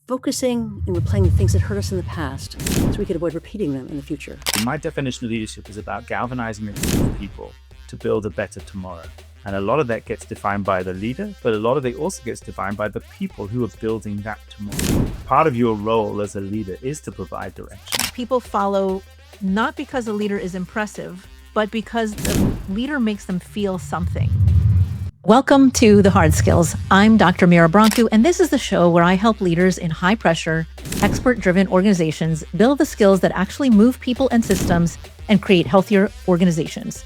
focusing and replaying the things that hurt us in the past so we could avoid repeating them in the future. My definition of leadership is about galvanizing a group of people to build a better tomorrow. And a lot of that gets defined by the leader, but a lot of it also gets defined by the people who are building that tomorrow. Part of your role as a leader is to provide direction. People follow not because a leader is impressive, but because the leader makes them feel something. Welcome to The Hard Skills. I'm Dr. Mira, and this is the show where I help leaders in high-pressure, expert-driven organizations build the skills that actually move people and systems and create healthier organizations.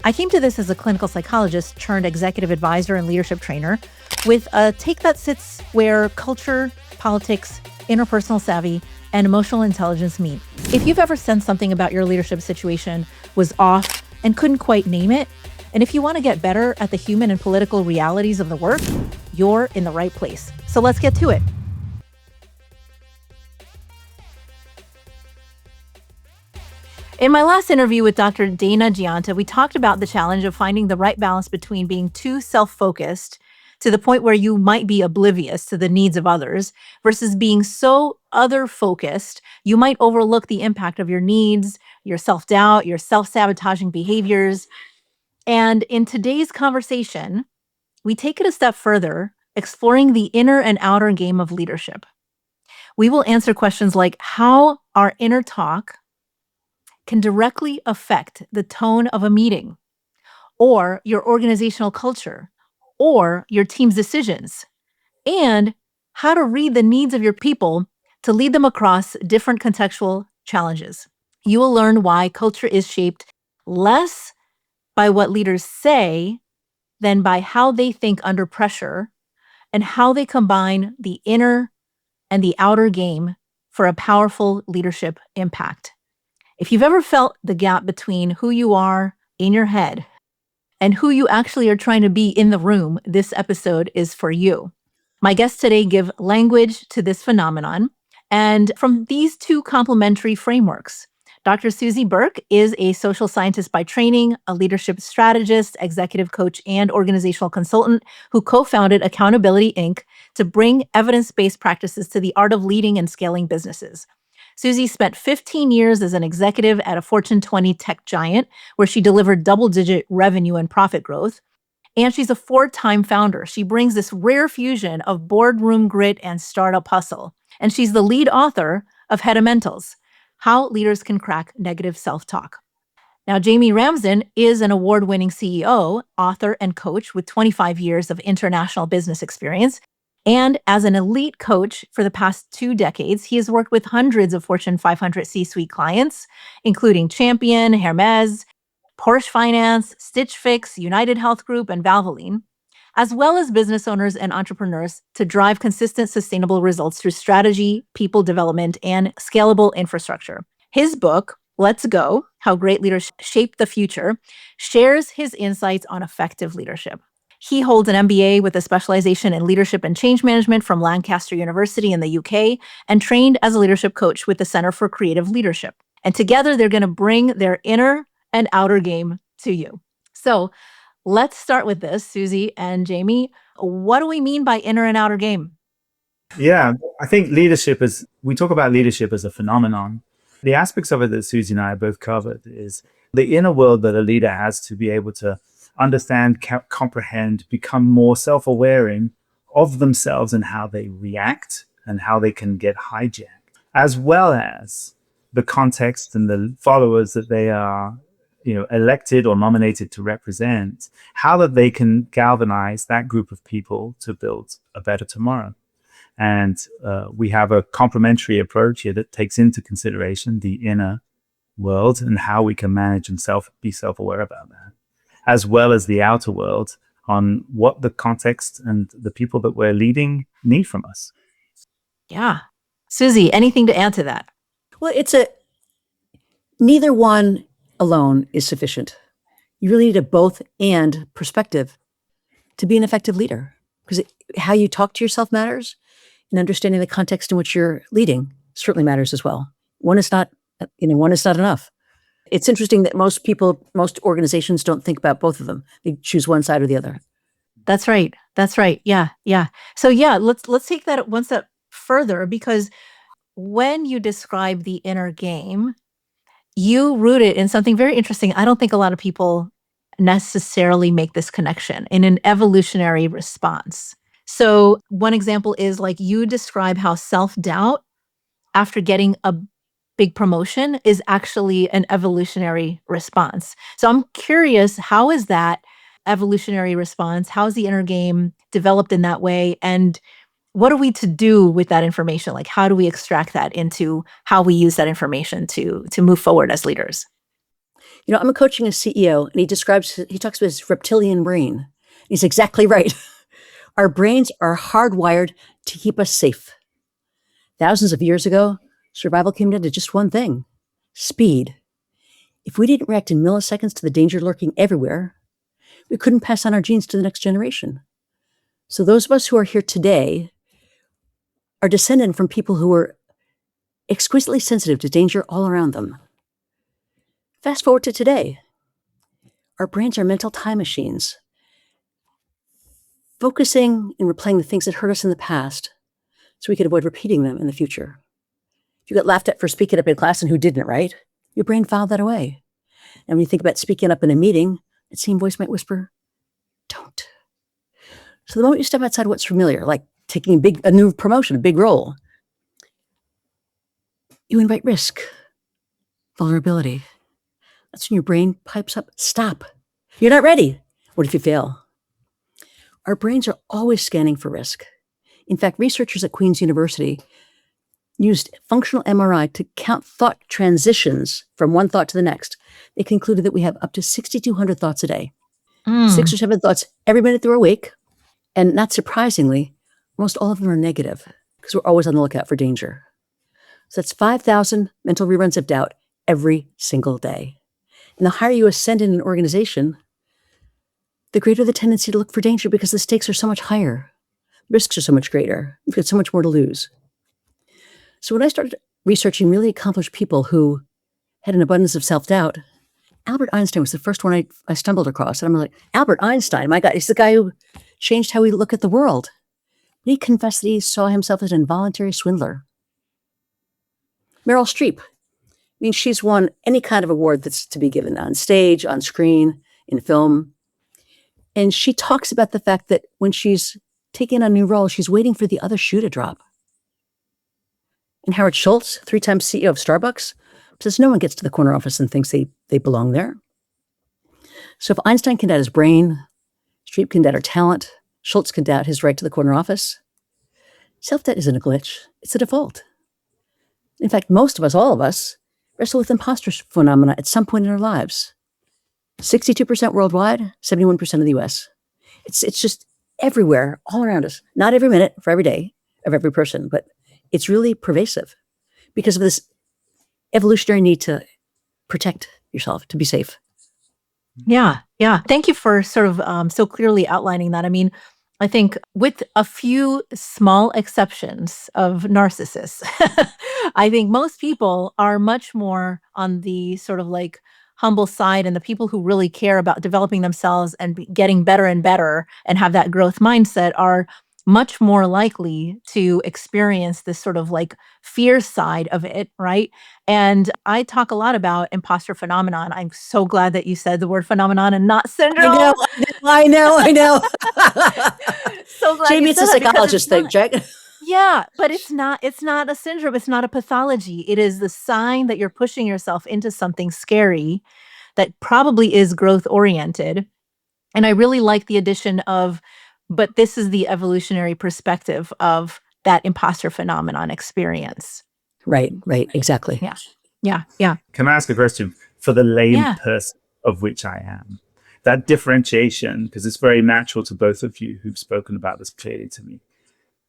I came to this as a clinical psychologist turned executive advisor and leadership trainer with a take that sits where culture, politics, interpersonal savvy, and emotional intelligence meet. If you've ever sensed something about your leadership situation was off and couldn't quite name it, and if you want to get better at the human and political realities of the work, you're in the right place. So let's get to it. In my last interview with Dr. Dana Gianta, we talked about the challenge of finding the right balance between being too self-focused to the point where you might be oblivious to the needs of others versus being so other-focused, you might overlook the impact of your needs, your self-doubt, your self-sabotaging behaviors. And in today's conversation, we take it a step further, exploring the inner and outer game of leadership. We will answer questions like how our inner talk can directly affect the tone of a meeting, or your organizational culture, or your team's decisions, and how to read the needs of your people to lead them across different contextual challenges. You will learn why culture is shaped less by what leaders say than by how they think under pressure, and how they combine the inner and the outer game for a powerful leadership impact. If you've ever felt the gap between who you are in your head and who you actually are trying to be in the room, this episode is for you. My guests today give language to this phenomenon, and from these two complementary frameworks. Dr. Suzy Burke is a social scientist by training, a leadership strategist, executive coach, and organizational consultant who co-founded Accountability Inc. to bring evidence-based practices to the art of leading and scaling businesses. Suzy spent 15 years as an executive at a Fortune 20 tech giant, where she delivered double-digit revenue and profit growth. And she's a 4-time founder. She brings this rare fusion of boardroom grit and startup hustle. And she's the lead author of Headamentals: How Leaders Can Crack Negative Self-Talk. Now, Jamie Ramsden is an award-winning CEO, author, and coach with 25 years of international business experience. And as an elite coach for the past 2 decades, he has worked with hundreds of Fortune 500 C-suite clients, including Champion, Hermes, Porsche Finance, Stitch Fix, United Health Group, and Valvoline, as well as business owners and entrepreneurs to drive consistent, sustainable results through strategy, people development, and scalable infrastructure. His book, Let's Go: How Great Leaders Shape the Future, shares his insights on effective leadership. He holds an MBA with a specialization in leadership and change management from Lancaster University in the UK, and trained as a leadership coach with the Center for Creative Leadership. And together, they're going to bring their inner and outer game to you. So let's start with this, Suzy and Jamie. What do we mean by inner and outer game? Yeah, I think we talk about leadership as a phenomenon. The aspects of it that Suzy and I both covered is the inner world that a leader has to be able to understand, comprehend, become more self-aware of themselves and how they react and how they can get hijacked, as well as the context and the followers that they are, elected or nominated to represent, how that they can galvanize that group of people to build a better tomorrow. And we have a complementary approach here that takes into consideration the inner world and how we can manage and be self-aware about that, as well as the outer world on what the context and the people that we're leading need from us. Yeah. Suzy, anything to add to that? Well, neither one alone is sufficient. You really need a both and perspective to be an effective leader, because how you talk to yourself matters, and understanding the context in which you're leading certainly matters as well. One is not enough. It's interesting that most organizations don't think about both of them. They choose one side or the other. That's right. Yeah. So let's take that one step further, because when you describe the inner game, you root it in something very interesting. I don't think a lot of people necessarily make this connection in an evolutionary response. So one example is like you describe how self-doubt after getting a big promotion is actually an evolutionary response. So I'm curious, how is that evolutionary response? How is the inner game developed in that way? And what are we to do with that information? Like, how do we extract that into how we use that information to move forward as leaders? I'm coaching a CEO, and he talks about his reptilian brain. He's exactly right. Our brains are hardwired to keep us safe. Thousands of years ago, survival came down to just one thing: speed. If we didn't react in milliseconds to the danger lurking everywhere, we couldn't pass on our genes to the next generation. So those of us who are here today are descended from people who were exquisitely sensitive to danger all around them. Fast forward to today. Our brains are mental time machines, focusing and replaying the things that hurt us in the past so we could avoid repeating them in the future. If you got laughed at for speaking up in class and who didn't, right? Your brain filed that away. And when you think about speaking up in a meeting, that same voice might whisper, don't. So the moment you step outside what's familiar, like taking a new promotion, a big role, you invite risk, vulnerability. That's when your brain pipes up, stop. You're not ready. What if you fail? Our brains are always scanning for risk. In fact, researchers at Queen's University used functional MRI to count thought transitions from one thought to the next. They concluded that we have up to 6,200 thoughts a day, 6 or 7 thoughts every minute that we're awake. And not surprisingly, most all of them are negative because we're always on the lookout for danger. So that's 5,000 mental reruns of doubt every single day. And the higher you ascend in an organization, the greater the tendency to look for danger because the stakes are so much higher. Risks are so much greater. You've got so much more to lose. So when I started researching really accomplished people who had an abundance of self-doubt, Albert Einstein was the first one I stumbled across. And I'm like, Albert Einstein, my God, he's the guy who changed how we look at the world. And he confessed that he saw himself as an involuntary swindler. Meryl Streep, she's won any kind of award that's to be given on stage, on screen, in film. And she talks about the fact that when she's taking a new role, she's waiting for the other shoe to drop. And Howard Schultz, 3-time CEO of Starbucks, says no one gets to the corner office and thinks they belong there. So if Einstein can doubt his brain, Streep can doubt her talent, Schultz can doubt his right to the corner office, self-doubt isn't a glitch, it's a default. In fact, most of us, all of us, wrestle with imposter phenomena at some point in our lives. 62% worldwide, 71% in the US. It's just everywhere, all around us. Not every minute, for every day, of every person, but it's really pervasive because of this evolutionary need to protect yourself, to be safe. Yeah. Thank you for sort of so clearly outlining that. I mean, I think with a few small exceptions of narcissists, I think most people are much more on the sort of like humble side, and the people who really care about developing themselves and getting better and better and have that growth mindset are much more likely to experience this sort of like fear side of it, right? And I talk a lot about imposter phenomenon. I'm so glad that you said the word phenomenon and not syndrome. I know. So glad Jamie, you it's said a that because psychologist thing, Jack. Yeah, but it's not a syndrome, it's not a pathology. It is the sign that you're pushing yourself into something scary that probably is growth oriented. And I really like the addition of, but this is the evolutionary perspective of that imposter phenomenon experience. Right, exactly. Yeah. Can I ask a question for the lame Yeah. person of which I am? That differentiation, because it's very natural to both of you who've spoken about this clearly to me.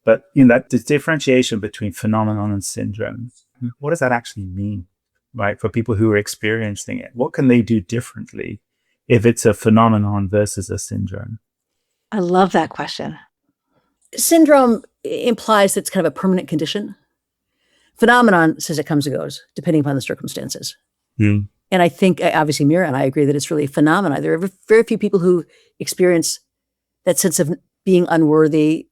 But that the differentiation between phenomenon and syndrome, what does that actually mean, right? For people who are experiencing it, what can they do differently if it's a phenomenon versus a syndrome? I love that question. Syndrome implies that it's kind of a permanent condition. Phenomenon says it comes and goes, depending upon the circumstances. And I think, obviously, Mira and I agree that it's really a phenomenon. There are very few people who experience that sense of being unworthy,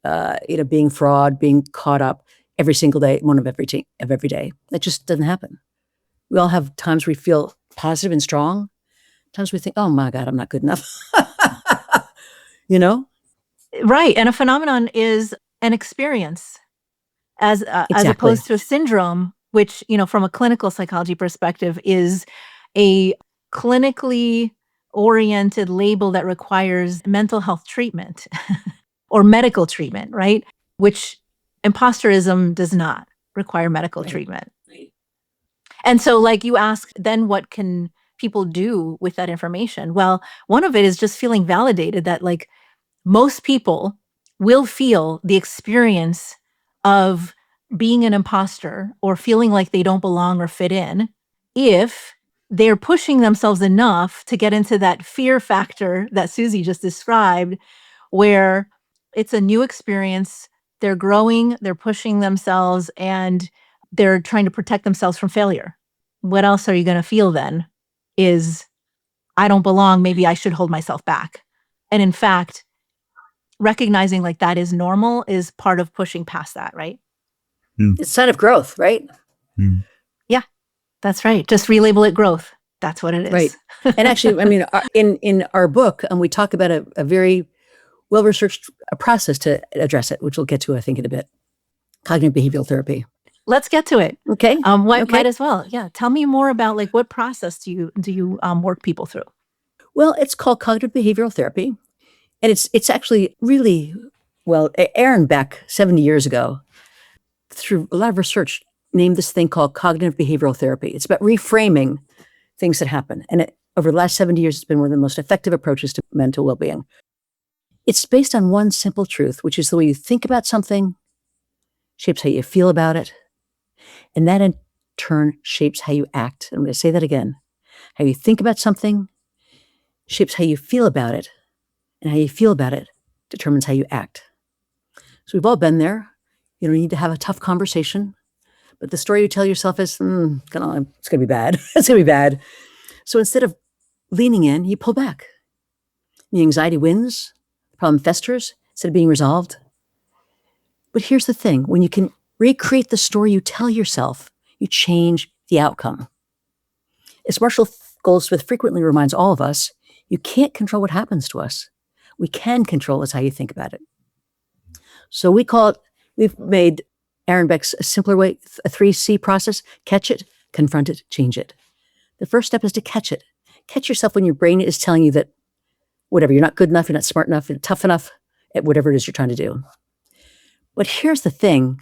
being fraud, being caught up every single day, one of every day. That just doesn't happen. We all have times we feel positive and strong. Times we think, oh my God, I'm not good enough. You know? Right. And a phenomenon is an experience as Exactly. opposed to a syndrome, which, from a clinical psychology perspective is a clinically oriented label that requires mental health treatment or medical treatment, right? Which imposterism does not require medical treatment. Right. And so, like you asked, then what can people do with that information? Well, one of it is just feeling validated that, like, most people will feel the experience of being an imposter or feeling like they don't belong or fit in if they're pushing themselves enough to get into that fear factor that Suzy just described, where it's a new experience, they're growing, they're pushing themselves, and they're trying to protect themselves from failure. What else are you going to feel then? Is, I don't belong, maybe I should hold myself back. And in fact, recognizing like that is normal is part of pushing past that, right? It's a sign of growth, right? Yeah, that's right. Just relabel it growth. That's what it is. Right. And actually, I mean, in our book, we talk about a very well-researched process to address it, which we'll get to, I think, in a bit. Cognitive behavioral therapy. Let's get to it. Okay. Might as well. Yeah. Tell me more about, like, what process do you work people through? Well, it's called cognitive behavioral therapy. And it's actually really, well, Aaron Beck, 70 years ago, through a lot of research, named this thing called cognitive behavioral therapy. It's about reframing things that happen. And over the last 70 years, it's been one of the most effective approaches to mental well-being. It's based on one simple truth, which is the way you think about something shapes how you feel about it. And that in turn shapes how you act. I'm going to say that again. How you think about something shapes how you feel about it. And how you feel about it determines how you act. So we've all been there. You need to have a tough conversation. But the story you tell yourself is, it's going to be bad. It's going to be bad. So instead of leaning in, you pull back. The anxiety wins. The problem festers instead of being resolved. But here's the thing. When you can recreate the story you tell yourself, you change the outcome. As Marshall Goldsmith frequently reminds all of us, you can't control what happens to us. We can control is how you think about it. So we've made Aaron Beck's a simpler way, a 3C process: catch it, confront it, change it. The first step is to catch it. Catch yourself when your brain is telling you that whatever, you're not good enough, you're not smart enough, you're not tough enough at whatever it is you're trying to do. But here's the thing.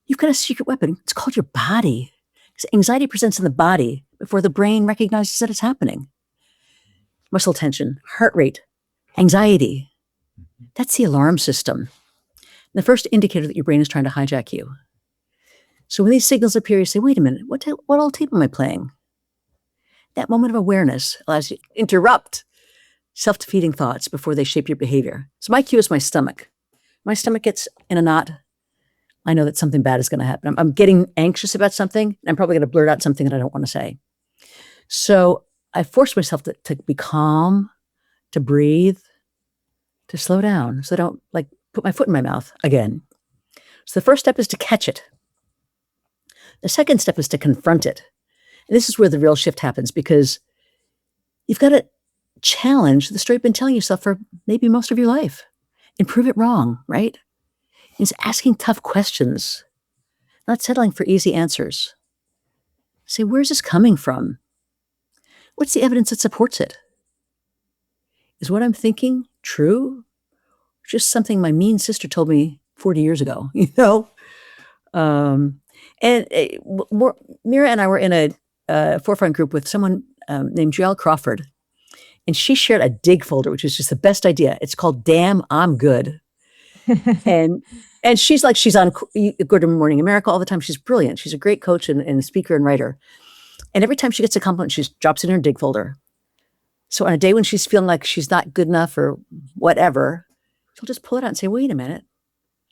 You've got a secret weapon. It's called your body. Because anxiety presents in the body before the brain recognizes that it's happening. Muscle tension, heart rate, anxiety. That's the alarm system. The first indicator that your brain is trying to hijack you. So when these signals appear, you say, wait a minute, what old tape am I playing? That moment of awareness allows you to interrupt self-defeating thoughts before they shape your behavior. So my cue is my stomach. My stomach gets in a knot. I know that something bad is going to happen. I'm getting anxious about something, and I'm probably going to blurt out something that I don't want to say. So I force myself to be calm, to breathe, to slow down, so I don't put my foot in my mouth again. So the first step is to catch it. The second step is to confront it. And this is where the real shift happens, because you've got to challenge the story you've been telling yourself for maybe most of your life and prove it wrong, right? It's asking tough questions, not settling for easy answers. Say, where's this coming from? What's the evidence that supports it? Is what I'm thinking true? Just something my mean sister told me 40 years ago, Mira and I were in a forefront group with someone named Jill Crawford, and she shared a dig folder, which is just the best idea. It's called Damn, I'm Good. and she's on Good Morning America all the time. She's brilliant. She's a great coach and speaker and writer. And every time she gets a compliment, she drops it in her dig folder. So on a day when she's feeling like she's not good enough or whatever, she'll just pull it out and say, wait a minute,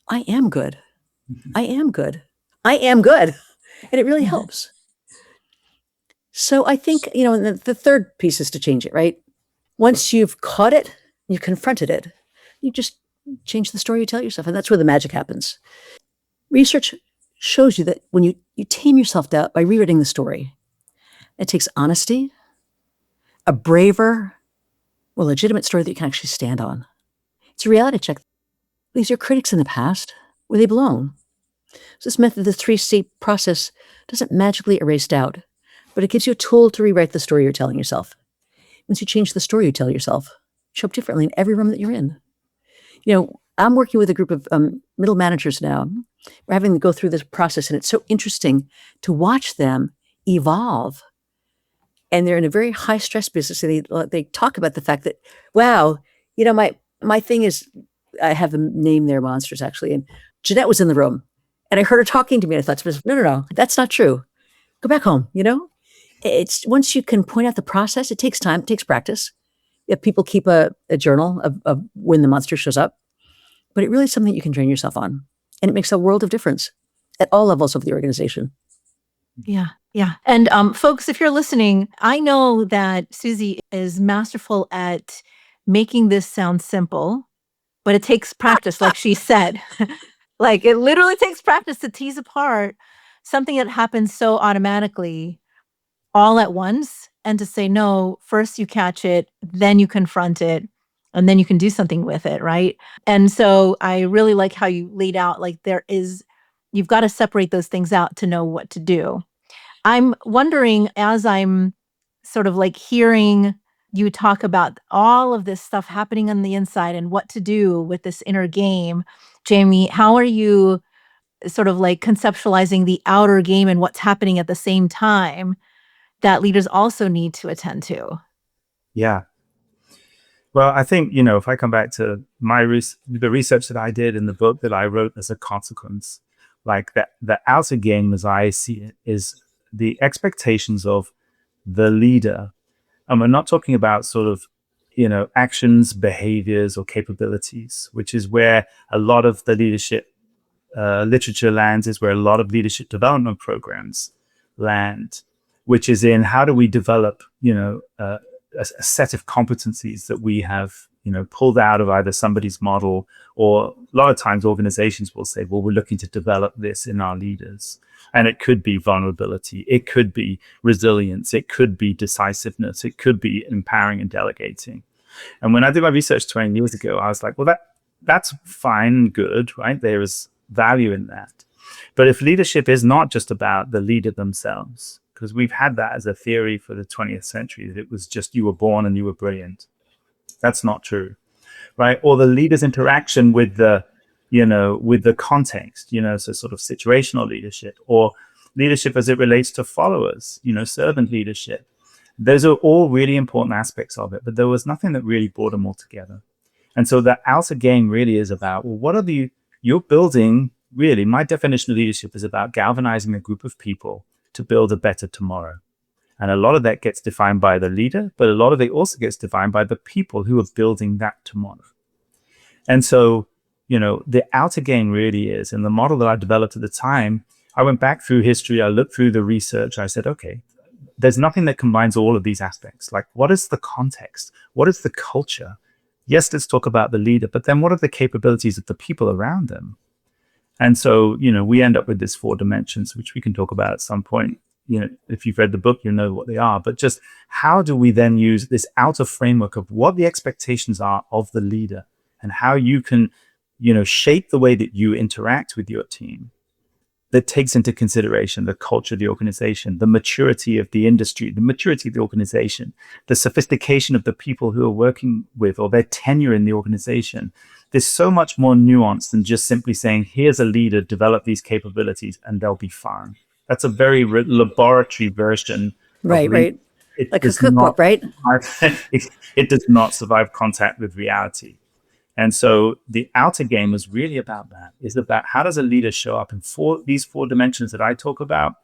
I am good. I am good. I am good. And it really helps. So I think, the third piece is to change it, right? Once you've caught it, you've confronted it, you just change the story you tell yourself. And that's where the magic happens. Research shows you that when you tame your self-doubt by rewriting the story, it takes honesty, a braver, more legitimate story that you can actually stand on. It's a reality check. Leaves your critics in the past where they belong. So this method, the 3C process, doesn't magically erase doubt, but it gives you a tool to rewrite the story you're telling yourself. Once you change the story you tell yourself, you show up differently in every room that you're in. I'm working with a group of middle managers now. We're having to go through this process, and it's so interesting to watch them evolve. And they're in a very high stress business, and they talk about the fact that, wow, my thing is, I have them name their monsters actually, and Jeanette was in the room, and I heard her talking to me, and I thought, no, that's not true. Go back home. It's once you can point out the process, it takes time, it takes practice. If people keep a journal of when the monster shows up, but it really is something you can train yourself on, and it makes a world of difference at all levels of the organization. Yeah. Yeah. And folks, if you're listening, I know that Suzy is masterful at making this sound simple, but it takes practice, like she said. Like it literally takes practice to tease apart something that happens so automatically all at once, and to say, no, first you catch it, then you confront it, and then you can do something with it, right? And so I really like how you laid out, like you've got to separate those things out to know what to do. I'm wondering, as I'm sort of like hearing you talk about all of this stuff happening on the inside and what to do with this inner game, Jamie, how are you sort of like conceptualizing the outer game and what's happening at the same time that leaders also need to attend to? Yeah. Well, I think, if I come back to the research that I did in the book that I wrote as a consequence, like the outer game as I see it is the expectations of the leader. And we're not talking about sort of, actions, behaviors, or capabilities, which is where a lot of the leadership literature lands, is where a lot of leadership development programs land, which is in how do we develop, a set of competencies that we have, pulled out of either somebody's model, or a lot of times organizations will say, well, we're looking to develop this in our leaders. And it could be vulnerability, it could be resilience, it could be decisiveness, it could be empowering and delegating. And when I did my research 20 years ago, I was like, well, that's fine and good, right? There is value in that. But if leadership is not just about the leader themselves, because we've had that as a theory for the 20th century, that it was just you were born and you were brilliant. That's not true, right? Or the leader's interaction with the context, so sort of situational leadership, or leadership as it relates to followers, servant leadership. Those are all really important aspects of it, but there was nothing that really brought them all together. And so the outer game really is about, well, what are you're building, really, my definition of leadership is about galvanizing a group of people to build a better tomorrow. And a lot of that gets defined by the leader, but a lot of it also gets defined by the people who are building that tomorrow. And so, the outer game really is, and the model that I developed at the time, I went back through history, I looked through the research, I said, okay, there's nothing that combines all of these aspects. Like, what is the context? What is the culture? Yes, let's talk about the leader, but then what are the capabilities of the people around them? And so, we end up with this 4 dimensions, which we can talk about at some point. If you've read the book, you know what they are. But just how do we then use this outer framework of what the expectations are of the leader, and how you can, shape the way that you interact with your team that takes into consideration the culture of the organization, the maturity of the industry, the maturity of the organization, the sophistication of the people who are working with, or their tenure in the organization. There's so much more nuance than just simply saying, here's a leader, develop these capabilities, and they'll be fine. That's a very laboratory version. Right. It Like a does cookbook, right? it does not survive contact with reality. And so the outer game is really about that. It's about how does a leader show up in these 4 dimensions that I talk about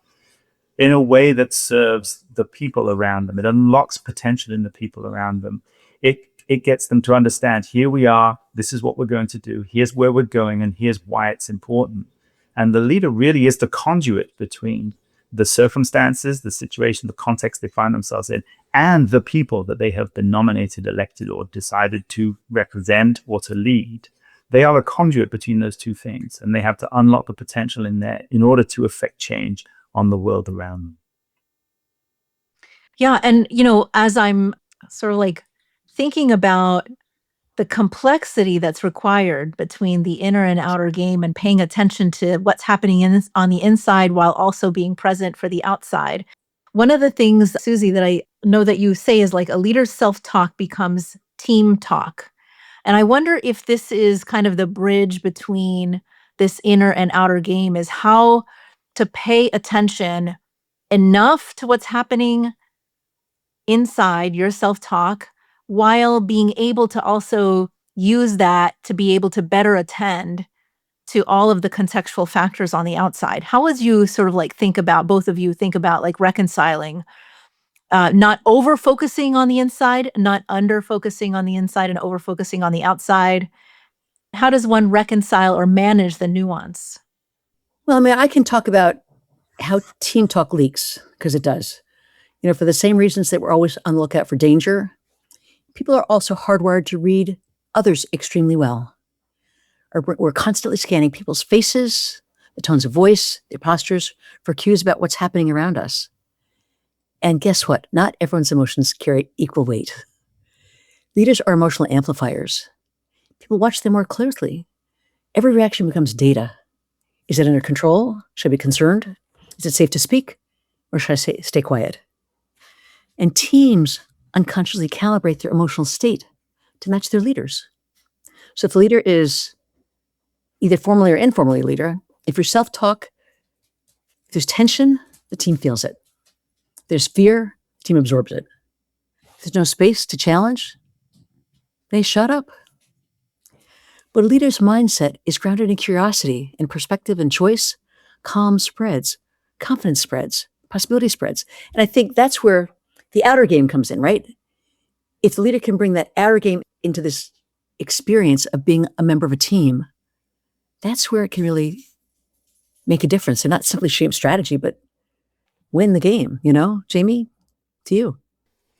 in a way that serves the people around them. It unlocks potential in the people around them. It gets them to understand, here we are, this is what we're going to do, here's where we're going, and here's why it's important. And the leader really is the conduit between the circumstances, the situation, the context they find themselves in, and the people that they have been nominated, elected, or decided to represent or to lead. They are a conduit between those two things, and they have to unlock the potential in there in order to affect change on the world around them. Yeah. And, as I'm sort of like thinking about the complexity that's required between the inner and outer game and paying attention to what's happening on the inside while also being present for the outside. One of the things, Suzy, that I know that you say is like a leader's self-talk becomes team talk. And I wonder if this is kind of the bridge between this inner and outer game, is how to pay attention enough to what's happening inside your self-talk while being able to also use that to be able to better attend to all of the contextual factors on the outside. How would you sort of like both of you think about like reconciling, not over focusing on the inside, not under focusing on the inside and over focusing on the outside? How does one reconcile or manage the nuance? Well, I mean, I can talk about how team talk leaks, because it does. For the same reasons that we're always on the lookout for danger, people are also hardwired to read others extremely well. Or we're constantly scanning people's faces, the tones of voice, their postures, for cues about what's happening around us. And guess what? Not everyone's emotions carry equal weight. Leaders are emotional amplifiers. People watch them more closely. Every reaction becomes data. Is it under control? Should I be concerned? Is it safe to speak? Or should I stay quiet? And teams unconsciously calibrate their emotional state to match their leaders. So if the leader is either formally or informally a leader, if your self-talk, if there's tension, the team feels it. If there's fear, the team absorbs it. If there's no space to challenge, they shut up. But a leader's mindset is grounded in curiosity, in perspective and choice. Calm spreads, confidence spreads, possibility spreads. And I think that's where the outer game comes in, right? If the leader can bring that outer game into this experience of being a member of a team, that's where it can really make a difference, and not simply shape strategy, but win the game, Jamie, to you.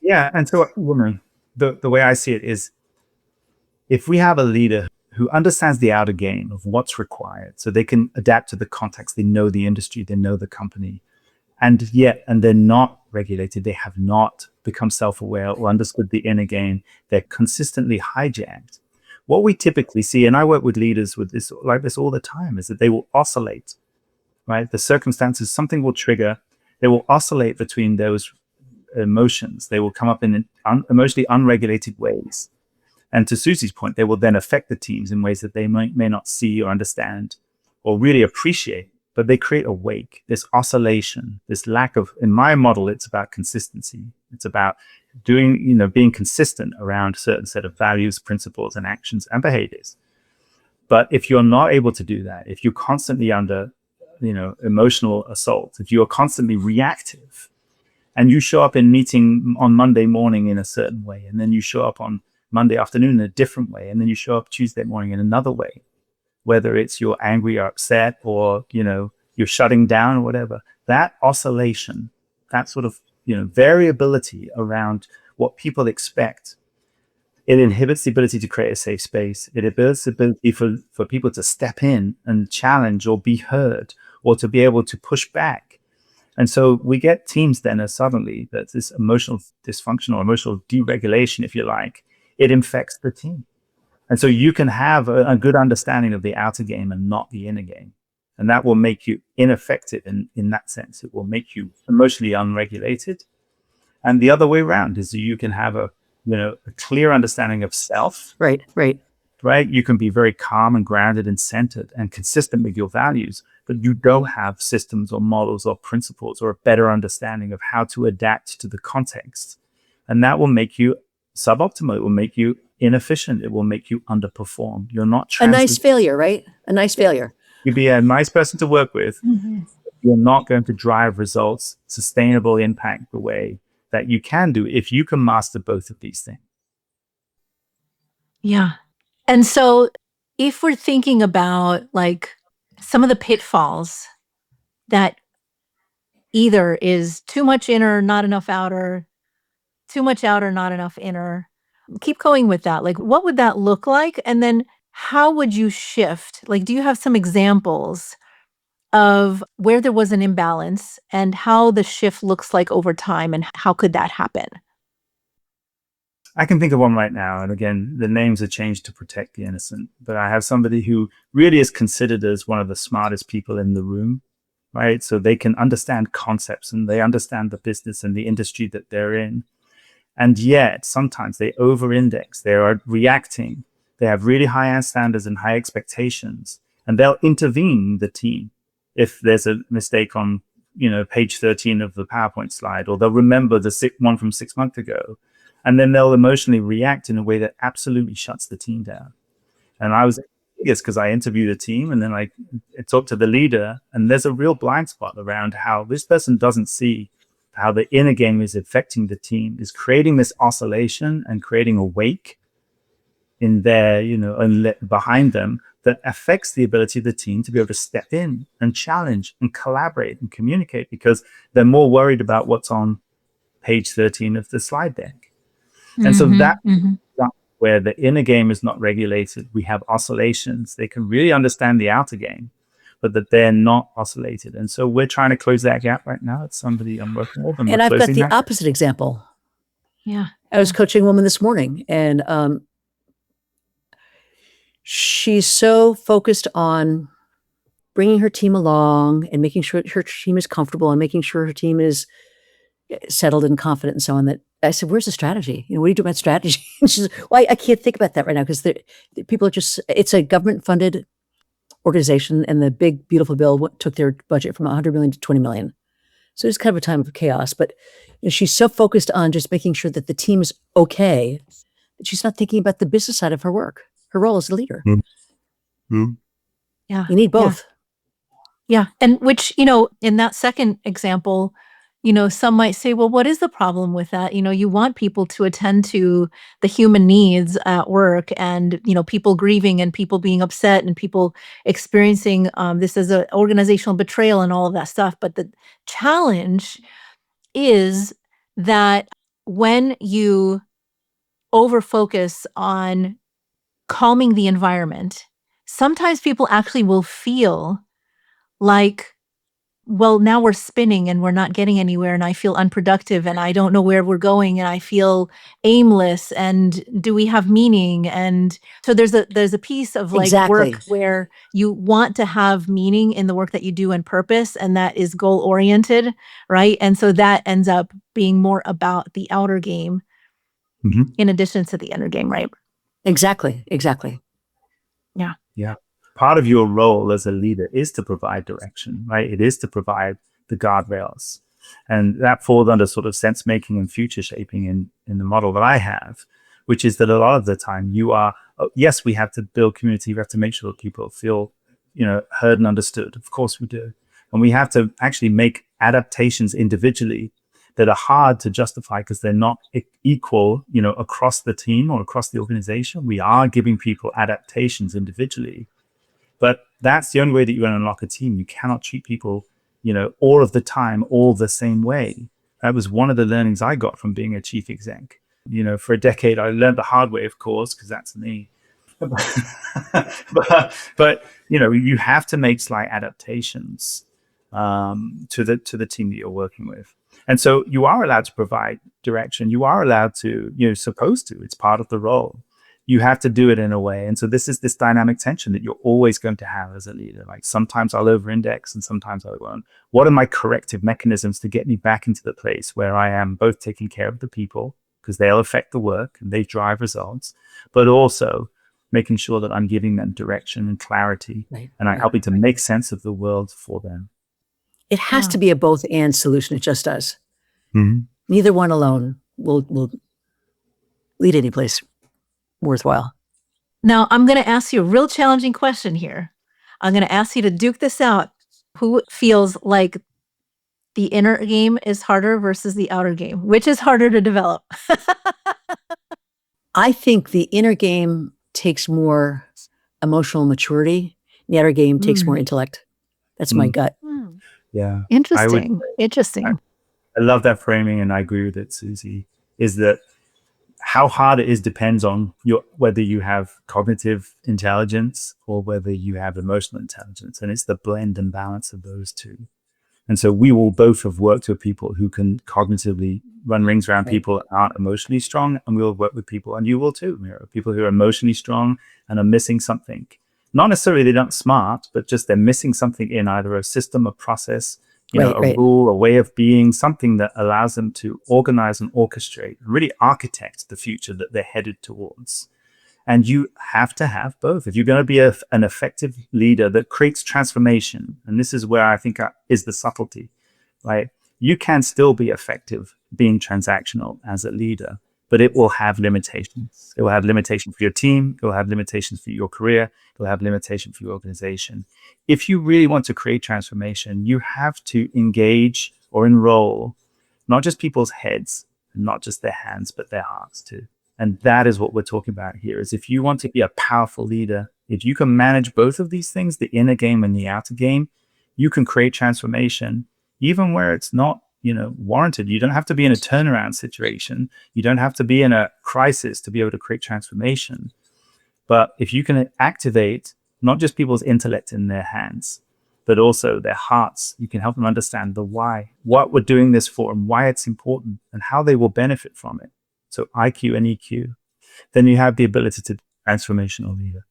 Yeah. And so, woman, the way I see it is, if we have a leader who understands the outer game of what's required, so they can adapt to the context, they know the industry, they know the company, and they're not regulated, they have not become self-aware or understood the inner game, they're consistently hijacked. What we typically see, and I work with leaders with this like this all the time, is that they will oscillate, right? The circumstances, something will trigger, they will oscillate between those emotions. They will come up in emotionally unregulated ways. And to Suzy's point, they will then affect the teams in ways that they may not see or understand or really appreciate, but they create a wake, this oscillation, this lack of, in my model, it's about consistency. It's about being consistent around a certain set of values, principles, and actions and behaviors. But if you're not able to do that, if you're constantly under, emotional assault, if you're constantly reactive, and you show up in meeting on Monday morning in a certain way, and then you show up on Monday afternoon in a different way, and then you show up Tuesday morning in another way, whether it's you're angry or upset or, you're shutting down or whatever, that oscillation, that sort of, variability around what people expect, it inhibits the ability to create a safe space. It inhibits the ability for people to step in and challenge or be heard or to be able to push back. And so we get teams then suddenly that this emotional dysfunction or emotional deregulation, if you like, it infects the team. And so you can have a good understanding of the outer game and not the inner game. And that will make you ineffective in that sense. It will make you emotionally unregulated. And the other way around is that you can have a clear understanding of self. Right. You can be very calm and grounded and centered and consistent with your values, but you don't have systems or models or principles or a better understanding of how to adapt to the context. And that will make you suboptimal. It will make you inefficient. It will make you underperform. You're not A nice failure, right? A nice failure. You'd be a nice person to work with. Mm-hmm. You're not going to drive results, sustainable impact the way that you can do if you can master both of these things. Yeah. And so if we're thinking about like some of the pitfalls that either is too much inner, not enough outer, too much outer, not enough inner, keep going with that. Like, what would that look like? And then how would you shift? Like, do you have some examples of where there was an imbalance and how the shift looks like over time, and how could that happen? I can think of one right now. And again, the names are changed to protect the innocent. But I have somebody who really is considered as one of the smartest people in the room, right? So they can understand concepts and they understand the business and the industry that they're in. And yet sometimes they over-index. They are reacting. They have really high standards and high expectations. And they'll intervene the team if there's a mistake on, page 13 of the PowerPoint slide, or they'll remember the one from 6 months ago. And then they'll emotionally react in a way that absolutely shuts the team down. And I was curious because I interviewed a team and then I talked to the leader, and there's a real blind spot around how this person doesn't see how the inner game is affecting the team, is creating this oscillation and creating a wake in there, and behind them that affects the ability of the team to be able to step in and challenge and collaborate and communicate, because they're more worried about what's on page 13 of the slide deck. And so that where the inner game is not regulated, we have oscillations. They can really understand the outer game, but that they're not oscillated. And so we're trying to close that gap right now. It's somebody I'm working with. And I've got the opposite example. Yeah. I was coaching a woman this morning, and she's so focused on bringing her team along and making sure her team is comfortable and making sure her team is settled and confident and so on, that I said, where's the strategy? What are you doing about strategy? And she says, well, I can't think about that right now because people are just, it's a government funded organization, and the big, beautiful bill took their budget from 100 million to 20 million. So it's kind of a time of chaos, but she's so focused on just making sure that the team is okay that she's not thinking about the business side of her work, her role as a leader. Mm-hmm. Yeah. You need both. Yeah. And which, in that second example, some might say, well, what is the problem with that? You want people to attend to the human needs at work, and, people grieving and people being upset and people experiencing this as an organizational betrayal and all of that stuff. But the challenge is that when you over-focus on calming the environment, sometimes people actually will feel like, well, now we're spinning and we're not getting anywhere, and I feel unproductive and I don't know where we're going and I feel aimless, and do we have meaning? And so there's a piece of like Exactly. work where you want to have meaning in the work that you do and purpose, and that is goal oriented, right? And so that ends up being more about the outer game in addition to the inner game, right? Exactly. Yeah. Part of your role as a leader is to provide direction, right? It is to provide the guardrails. And that falls under sort of sense making and future shaping in the model that I have, which is that a lot of the time yes, we have to build community. We have to make sure that people feel, heard and understood. Of course we do. And we have to actually make adaptations individually that are hard to justify because they're not equal, across the team or across the organization. We are giving people adaptations individually. But that's the only way that you unlock a team. You cannot treat people, all of the time, all the same way. That was one of the learnings I got from being a chief exec. For a decade, I learned the hard way, of course, because that's me. but you have to make slight adaptations to the team that you're working with. And so you are allowed to provide direction. You are allowed to, supposed to. It's part of the role. You have to do it in a way. And so this is this dynamic tension that you're always going to have as a leader. Like sometimes I'll over-index and sometimes I won't. What are my corrective mechanisms to get me back into the place where I am both taking care of the people, because they'll affect the work and they drive results, but also making sure that I'm giving them direction and clarity, and I'm helping to make sense of the world for them. It has to be a both and solution. It just does. Mm-hmm. Neither one alone will lead any place worthwhile. Now, I'm going to ask you a real challenging question here. I'm going to ask you to duke this out. Who feels like the inner game is harder versus the outer game? Which is harder to develop? I think the inner game takes more emotional maturity. The outer game takes more intellect. That's my gut. Yeah. Interesting. I love that framing, and I agree with it, Suzy, is that how hard it is depends on whether you have cognitive intelligence or whether you have emotional intelligence. And it's the blend and balance of those two. And so we will both have worked with people who can cognitively run rings around people that aren't emotionally strong. And we'll work with people, and you will too, Mira, people who are emotionally strong and are missing something. Not necessarily they're not smart, but just they're missing something in either a system, a process, a rule, a way of being, something that allows them to organize and orchestrate, and really architect the future that they're headed towards. And you have to have both. If you're going to be an effective leader that creates transformation, and this is where I think is the subtlety, right? You can still be effective being transactional as a leader, but it will have limitations. It will have limitations for your team. It will have limitations for your career. It will have limitations for your organization. If you really want to create transformation, you have to engage or enroll not just people's heads, not just their hands, but their hearts too. And that is what we're talking about here, is if you want to be a powerful leader, if you can manage both of these things, the inner game and the outer game, you can create transformation, even where it's not, warranted. You don't have to be in a turnaround situation. You don't have to be in a crisis to be able to create transformation. But if you can activate not just people's intellect in their hands, but also their hearts, you can help them understand the why, what we're doing this for and why it's important and how they will benefit from it. So IQ and EQ, then you have the ability to be a transformational leader.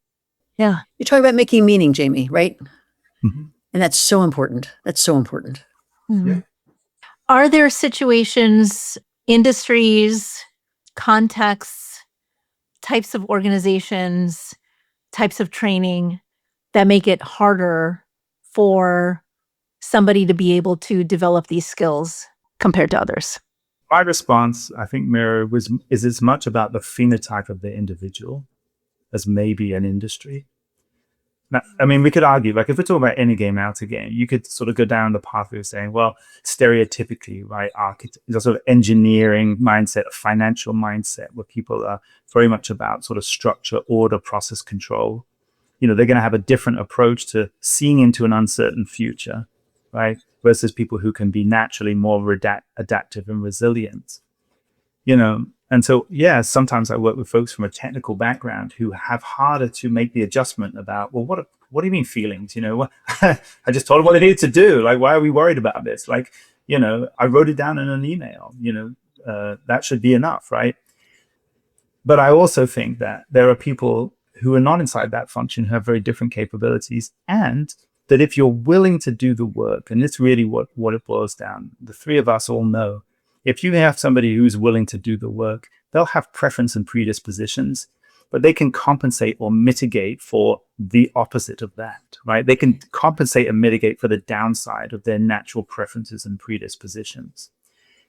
Yeah. You're talking about making meaning, Jamie, right? Mm-hmm. And that's so important. That's so important. Mm-hmm. Yeah. Are there situations, industries, contexts, types of organizations, types of training that make it harder for somebody to be able to develop these skills compared to others? My response, I think, Mira, is as much about the phenotype of the individual as maybe an industry. Now, I mean, we could argue, like, if we're talking about inner game, outer game, you could sort of go down the pathway of saying, well, stereotypically, right, there's a sort of engineering mindset, a financial mindset, where people are very much about sort of structure, order, process control. They're going to have a different approach to seeing into an uncertain future, right, versus people who can be naturally more adaptive and resilient. And so, yeah, sometimes I work with folks from a technical background who have harder to make the adjustment about, well, what do you mean feelings? I just told them what they needed to do. Like, why are we worried about this? Like, I wrote it down in an email, that should be enough, right? But I also think that there are people who are not inside that function, who have very different capabilities, and that if you're willing to do the work, and it's really what it boils down, the three of us all know, if you have somebody who's willing to do the work, they'll have preference and predispositions, but they can compensate or mitigate for the opposite of that, right? They can compensate and mitigate for the downside of their natural preferences and predispositions.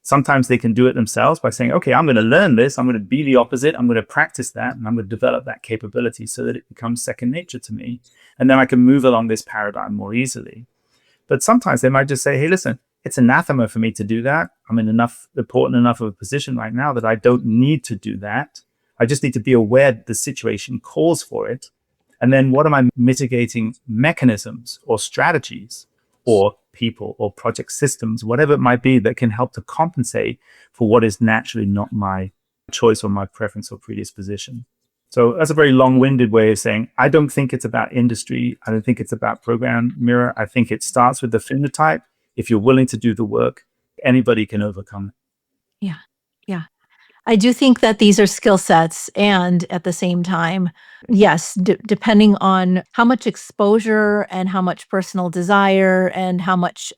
Sometimes they can do it themselves by saying, okay, I'm going to learn this. I'm going to be the opposite. I'm going to practice that. And I'm going to develop that capability so that it becomes second nature to me. And then I can move along this paradigm more easily. But sometimes they might just say, hey, listen, it's anathema for me to do that. I'm in important enough of a position right now that I don't need to do that. I just need to be aware that the situation calls for it. And then what are my mitigating mechanisms or strategies or people or project systems, whatever it might be, that can help to compensate for what is naturally not my choice or my preference or predisposition. So that's a very long-winded way of saying, I don't think it's about industry. I don't think it's about program, Mira. I think it starts with the phenotype. If you're willing to do the work, anybody can overcome it. Yeah. Yeah. I do think that these are skill sets. And at the same time, yes, depending on how much exposure and how much personal desire and how much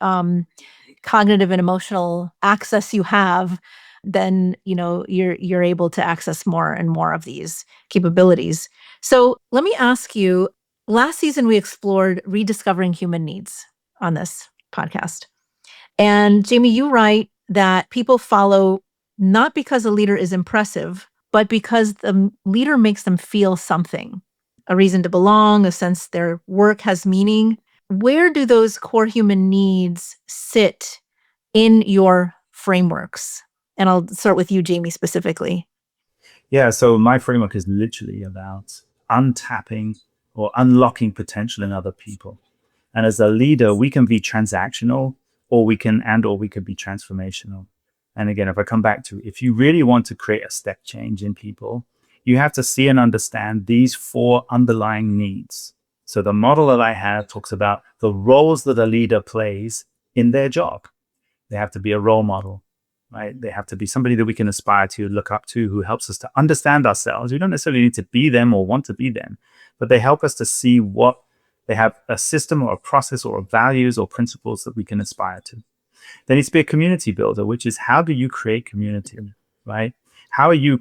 cognitive and emotional access you have, then you're able to access more and more of these capabilities. So let me ask you, last season we explored rediscovering human needs on this podcast. And Jamie, you write that people follow not because a leader is impressive, but because the leader makes them feel something, a reason to belong, a sense their work has meaning. Where do those core human needs sit in your frameworks? And I'll start with you, Jamie, specifically. Yeah, so my framework is literally about untapping or unlocking potential in other people. And as a leader, we can be transactional or we can be transformational. And again, if I come back to, if you really want to create a step change in people, you have to see and understand these 4 underlying needs. So the model that I have talks about the roles that a leader plays in their job. They have to be a role model, right? They have to be somebody that we can aspire to, look up to, who helps us to understand ourselves. We don't necessarily need to be them or want to be them, but they help us to see what they have, a system or a process or values or principles that we can aspire to. There needs to be a community builder, which is how do you create community, right? How are you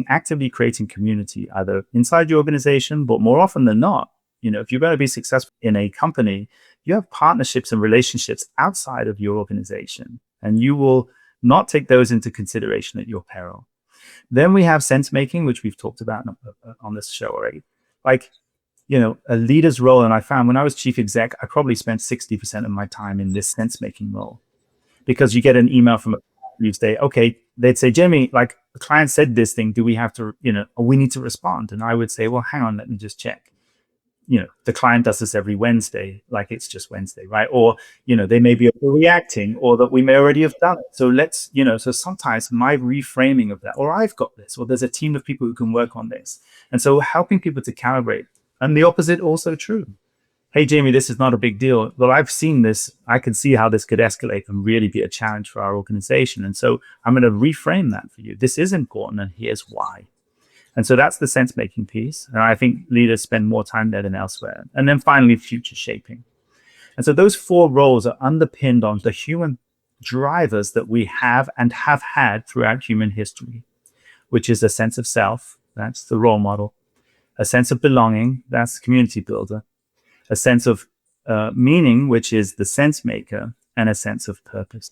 actively creating community, either inside your organization, but more often than not, if you're going to be successful in a company, you have partnerships and relationships outside of your organization, and you will not take those into consideration at your peril. Then we have sense making, which we've talked about on this show already. Like, a leader's role. And I found when I was chief exec, I probably spent 60% of my time in this sense making role, because you get an email from you say, okay, they'd say, Jamie, like the client said this thing, do we have to, we need to respond? And I would say, well, hang on, let me just check. The client does this every Wednesday, like it's just Wednesday, right? Or, they may be overreacting, or that we may already have done it. So let's, so sometimes my reframing of that, or I've got this, or there's a team of people who can work on this. And so helping people to calibrate, and the opposite also true. Hey, Jamie, this is not a big deal. Well, I've seen this. I can see how this could escalate and really be a challenge for our organization. And so I'm going to reframe that for you. This is important, and here's why. And so that's the sense-making piece. And I think leaders spend more time there than elsewhere. And then finally, future shaping. And so those 4 roles are underpinned on the human drivers that we have and have had throughout human history, which is a sense of self. That's the role model. A sense of belonging. That's the community builder. A sense of meaning, which is the sense maker, and a sense of purpose.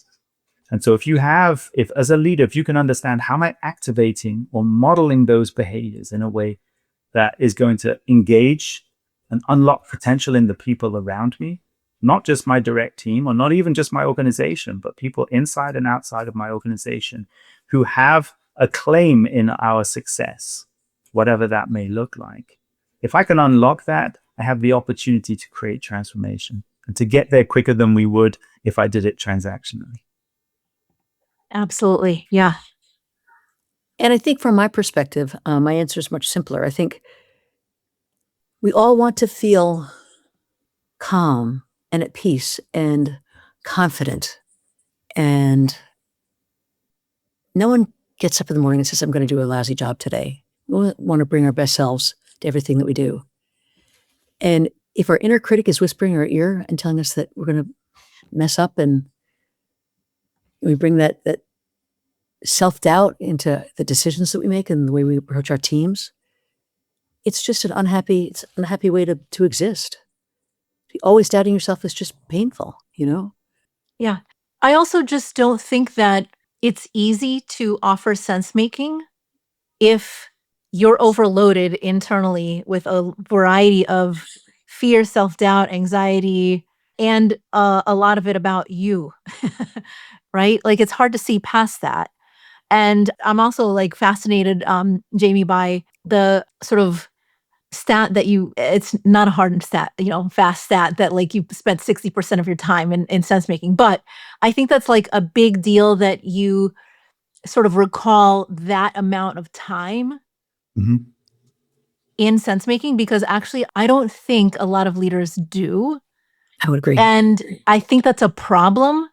And so if as a leader, if you can understand how am I activating or modeling those behaviors in a way that is going to engage and unlock potential in the people around me, not just my direct team or not even just my organization, but people inside and outside of my organization who have a claim in our success, whatever that may look like. If I can unlock that, I have the opportunity to create transformation and to get there quicker than we would if I did it transactionally. Absolutely. Yeah. And I think from my perspective, my answer is much simpler. I think we all want to feel calm and at peace and confident. And no one gets up in the morning and says, I'm going to do a lousy job today. We want to bring our best selves to everything that we do. And if our inner critic is whispering in our ear and telling us that we're going to mess up, and we bring that self-doubt into the decisions that we make and the way we approach our teams, it's just an unhappy way to exist. Always doubting yourself is just painful, Yeah. I also just don't think that it's easy to offer sense making if you're overloaded internally with a variety of fear, self-doubt, anxiety, and a lot of it about you, right? Like it's hard to see past that. And I'm also like fascinated, Jamie, by the sort of stat that it's not a hard stat, fast stat that like you spent 60% of your time in sense making. But I think that's like a big deal that you sort of recall that amount of time Mm-hmm. in sense making, because actually I don't think a lot of leaders do. I would agree. And I think that's a problem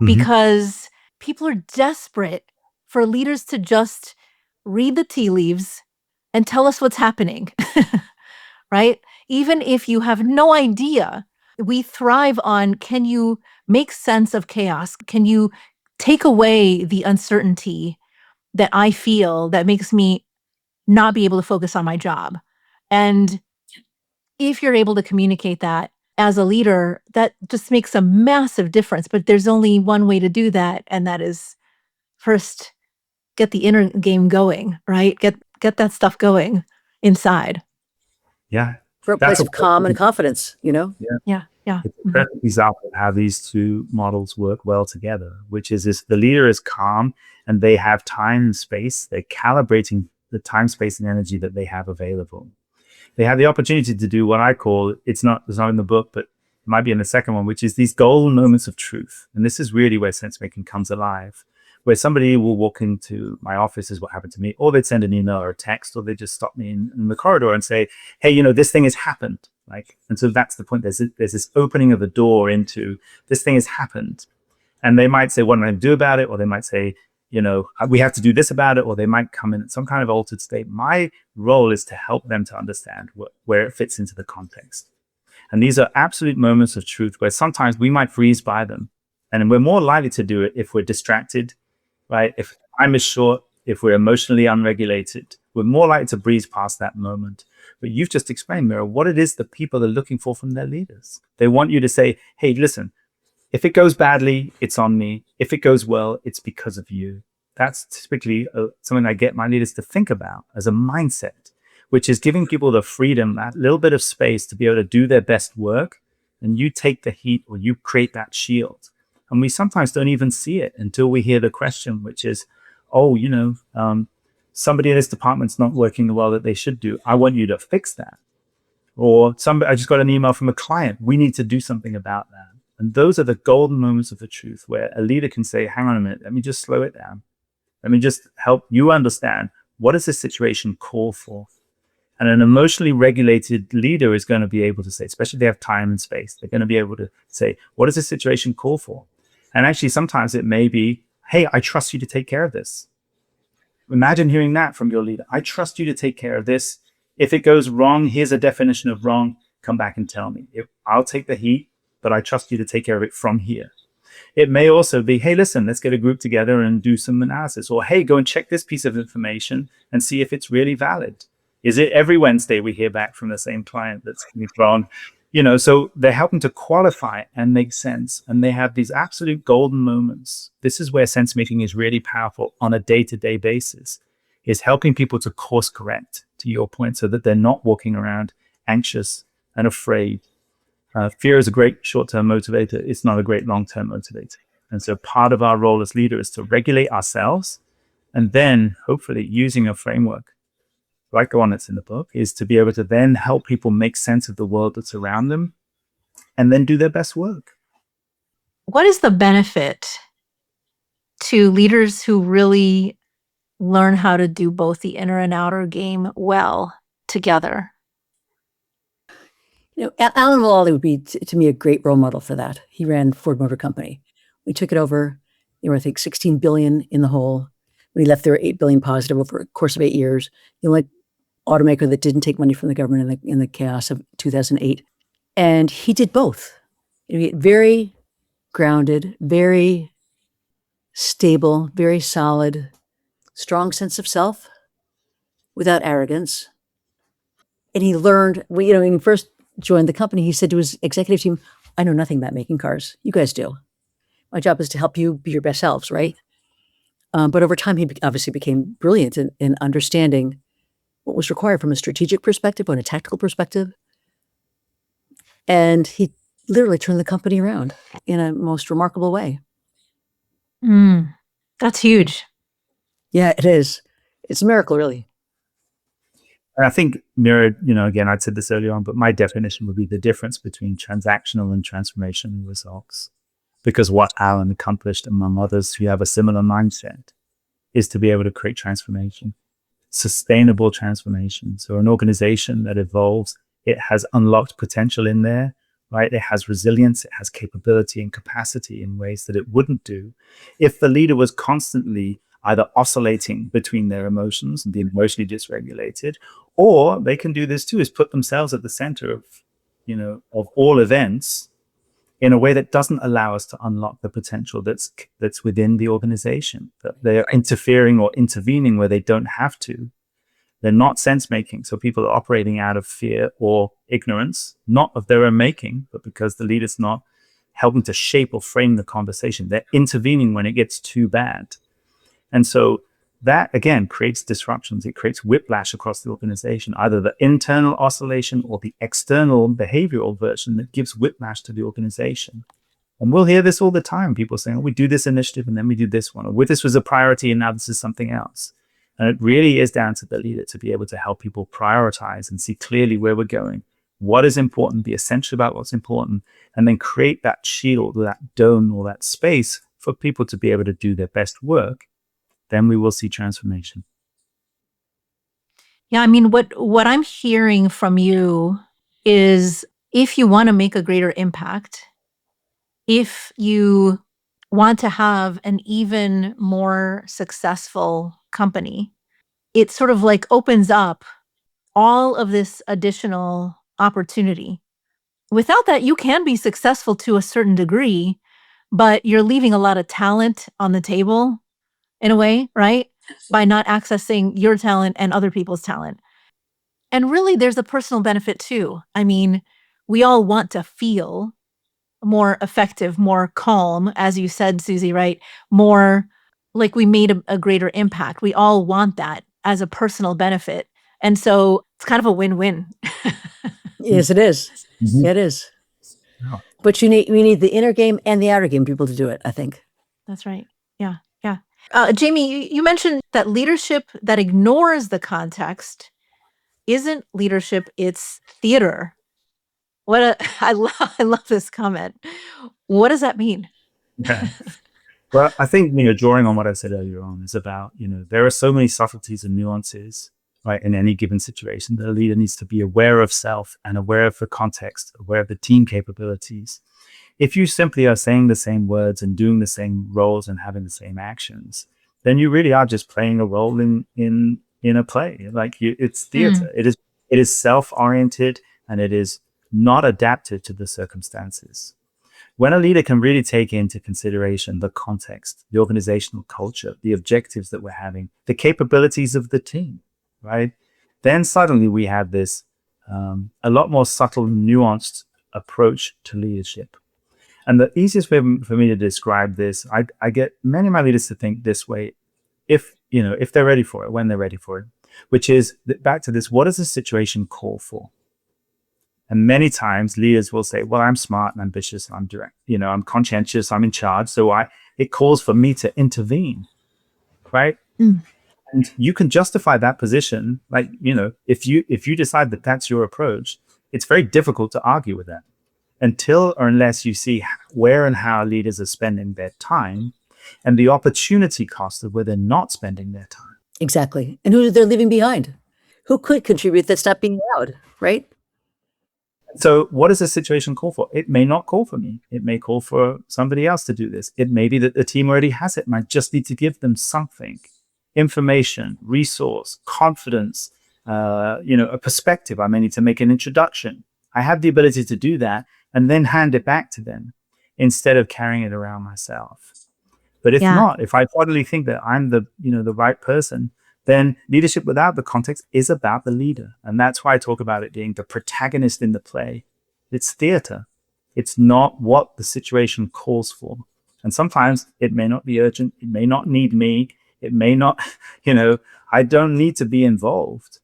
because people are desperate for leaders to just read the tea leaves and tell us what's happening, right? Even if you have no idea, we thrive on, can you make sense of chaos? Can you take away the uncertainty that I feel that makes me not be able to focus on my job? And if you're able to communicate that as a leader, that just makes a massive difference. But there's only one way to do that, and that is first get the inner game going, right? Get that stuff going inside. Yeah. For a place of calm and confidence, Yeah. It's a perfect example of how these 2 models work well together, which is the leader is calm and they have time and space. They're calibrating the time, space, and energy that they have available. They have the opportunity to do what I call, it's not in the book, but it might be in the second one, which is these golden moments of truth. And this is really where sense making comes alive, where somebody will walk into my office, is what happened to me, or they'd send an email or a text, or they just stop me in the corridor and say, hey, this thing has happened. And so that's the point. There's this opening of the door into this thing has happened. And they might say, what am I going to do about it? Or they might say, we have to do this about it. Or they might come in some kind of altered state. My role is to help them to understand where it fits into the context. And these are absolute moments of truth where sometimes we might breeze by them. And we're more likely to do it if we're distracted, right? If time is short, if we're emotionally unregulated, we're more likely to breeze past that moment. But you've just explained, Mira, what it is that people are looking for from their leaders. They want you to say, hey, listen, if it goes badly, it's on me. If it goes well, it's because of you. That's typically something I get my leaders to think about as a mindset, which is giving people the freedom, that little bit of space to be able to do their best work. And you take the heat, or you create that shield. And we sometimes don't even see it until we hear the question, which is, somebody in this department's not working the well that they should do. I want you to fix that. Or I just got an email from a client. We need to do something about that. And those are the golden moments of the truth where a leader can say, hang on a minute, let me just slow it down. Let me just help you understand, what does this situation call for? And an emotionally regulated leader is going to be able to say, especially if they have time and space, they're going to be able to say, what does this situation call for? And actually, sometimes it may be, hey, I trust you to take care of this. Imagine hearing that from your leader. I trust you to take care of this. If it goes wrong, here's a definition of wrong. Come back and tell me. I'll take the heat, but I trust you to take care of it from here. It may also be, hey, listen, let's get a group together and do some analysis. Or, hey, go and check this piece of information and see if it's really valid. Is it every Wednesday we hear back from the same client that's wrong? So they're helping to qualify and make sense. And they have these absolute golden moments. This is where sense making is really powerful on a day-to-day basis, is helping people to course correct, to your point, so that they're not walking around anxious and afraid. Fear is a great short-term motivator. It's not a great long-term motivator. And so part of our role as leader is to regulate ourselves, and then hopefully using a framework like the one that's in the book, is to be able to then help people make sense of the world that's around them and then do their best work. What is the benefit to leaders who really learn how to do both the inner and outer game well together? Alan Mulally would be, to me, a great role model for that. He ran Ford Motor Company. We took it over. They were, I think, $16 billion in the hole. When he left, there were $8 billion positive over a course of 8 years. The only automaker that didn't take money from the government in the chaos of 2008. And he did both. Very grounded, very stable, very solid, strong sense of self without arrogance. And he learned, when he first joined the company, he said to his executive team, I know nothing about making cars. You guys do. My job is to help you be your best selves, right? But over time, he obviously became brilliant in understanding what was required from a strategic perspective, and a tactical perspective. And he literally turned the company around in a most remarkable way. That's huge. Yeah, it is. It's a miracle, really. And I think, Mira, again, I'd said this earlier on, but my definition would be the difference between transactional and transformational results. Because what Alan accomplished, among others who have a similar mindset, is to be able to create transformation, sustainable transformation. So an organization that evolves, it has unlocked potential in there, right? It has resilience, it has capability and capacity in ways that it wouldn't do if the leader was constantly either oscillating between their emotions and being emotionally dysregulated, or they can do this too, is put themselves at the center of all events in a way that doesn't allow us to unlock the potential that's within the organization. That they're interfering or intervening where they don't have to. They're not sense making. So people are operating out of fear or ignorance, not of their own making, but because the leader's not helping to shape or frame the conversation. They're intervening when it gets too bad. And so that, again, creates disruptions. It creates whiplash across the organization, either the internal oscillation or the external behavioral version that gives whiplash to the organization. And we'll hear this all the time. People saying, we do this initiative and then we do this one. Or this was a priority and now this is something else. And it really is down to the leader to be able to help people prioritize and see clearly where we're going, what is important, be essential about what's important, and then create that shield or that dome or that space for people to be able to do their best work, then we will see transformation. Yeah, I mean, what I'm hearing from you is if you want to make a greater impact, if you want to have an even more successful company, it sort of like opens up all of this additional opportunity. Without that, you can be successful to a certain degree, but you're leaving a lot of talent on the table in a way, right? By not accessing your talent and other people's talent. And really, there's a personal benefit too. I mean, we all want to feel more effective, more calm, as you said, Suzy, right? More like we made a greater impact. We all want that as a personal benefit. And so it's kind of a win-win. Yes, it is. Mhm. Yeah, it is. Yeah. But we need the inner game and the outer game people to do it, I think. That's right. Yeah. Yeah. Jamie, you mentioned that leadership that ignores the context isn't leadership, it's theater. I love this comment. What does that mean? Yeah. Well, I think, drawing on what I said earlier on is about, there are so many subtleties and nuances, right, in any given situation that a leader needs to be aware of self and aware of the context, aware of the team capabilities. If you simply are saying the same words and doing the same roles and having the same actions, then you really are just playing a role in a play. It's theater. It is self-oriented, and it is not adapted to the circumstances. When a leader can really take into consideration the context, the organizational culture, the objectives that we're having, the capabilities of the team, right? Then suddenly we have this a lot more subtle, nuanced approach to leadership. And the easiest way for me to describe this, I get many of my leaders to think this way, if they're ready for it, when they're ready for it, which is back to this: what does the situation call for? And many times leaders will say, well, I'm smart and ambitious, and I'm direct, I'm conscientious, I'm in charge. So it calls for me to intervene, right? Mm. And you can justify that position. If you decide that that's your approach, it's very difficult to argue with that until or unless you see where and how leaders are spending their time and the opportunity cost of where they're not spending their time. Exactly. And who they're leaving behind. Who could contribute that's not being allowed, right? So what does the situation call for? It may not call for me. It may call for somebody else to do this. It may be that the team already has it, and I just need to give them something: information, resource, confidence, a perspective. I may need to make an introduction. I have the ability to do that and then hand it back to them instead of carrying it around myself. But if not, if I totally think that I'm the right person, then leadership without the context is about the leader. And that's why I talk about it being the protagonist in the play. It's theater. It's not what the situation calls for. And sometimes it may not be urgent. It may not need me. It may not, I don't need to be involved.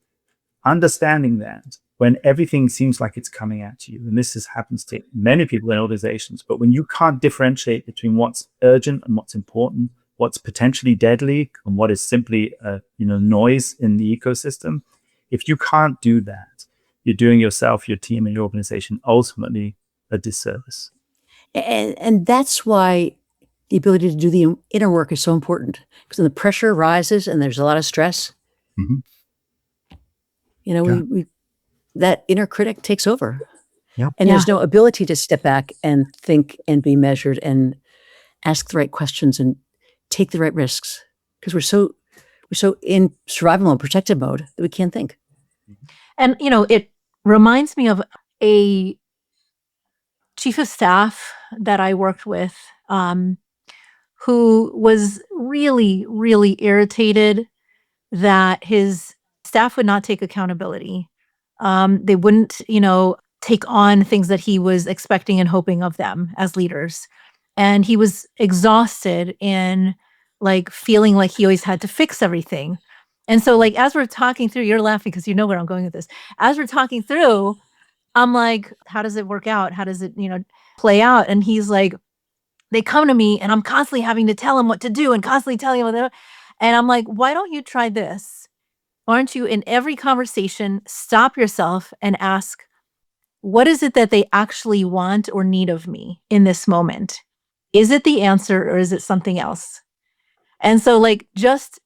Understanding that when everything seems like it's coming at you, and happens to many people in organizations, but when you can't differentiate between what's urgent and what's important, what's potentially deadly and what is simply noise in the ecosystem, if you can't do that, you're doing yourself, your team, and your organization ultimately a disservice. And that's why the ability to do the inner work is so important, because when the pressure rises and there's a lot of stress, Mhm. we that inner critic takes over. Yep. And there's no ability to step back and think and be measured and ask the right questions and take the right risks, because we're so in survival mode, protective mode, that we can't think. And, it reminds me of a chief of staff that I worked with, who was really, really irritated that his staff would not take accountability. They wouldn't, take on things that he was expecting and hoping of them as leaders. And he was exhausted in feeling like he always had to fix everything. And so as we're talking through, you're laughing because you know where I'm going with this. As we're talking through, I'm like, how does it work out? How does it, play out? And he's like, they come to me and I'm constantly having to tell them what to do and constantly telling them what to do. And I'm like, why don't you try this? Why don't you, in every conversation, stop yourself and ask, what is it that they actually want or need of me in this moment? Is it the answer or is it something else? And so like just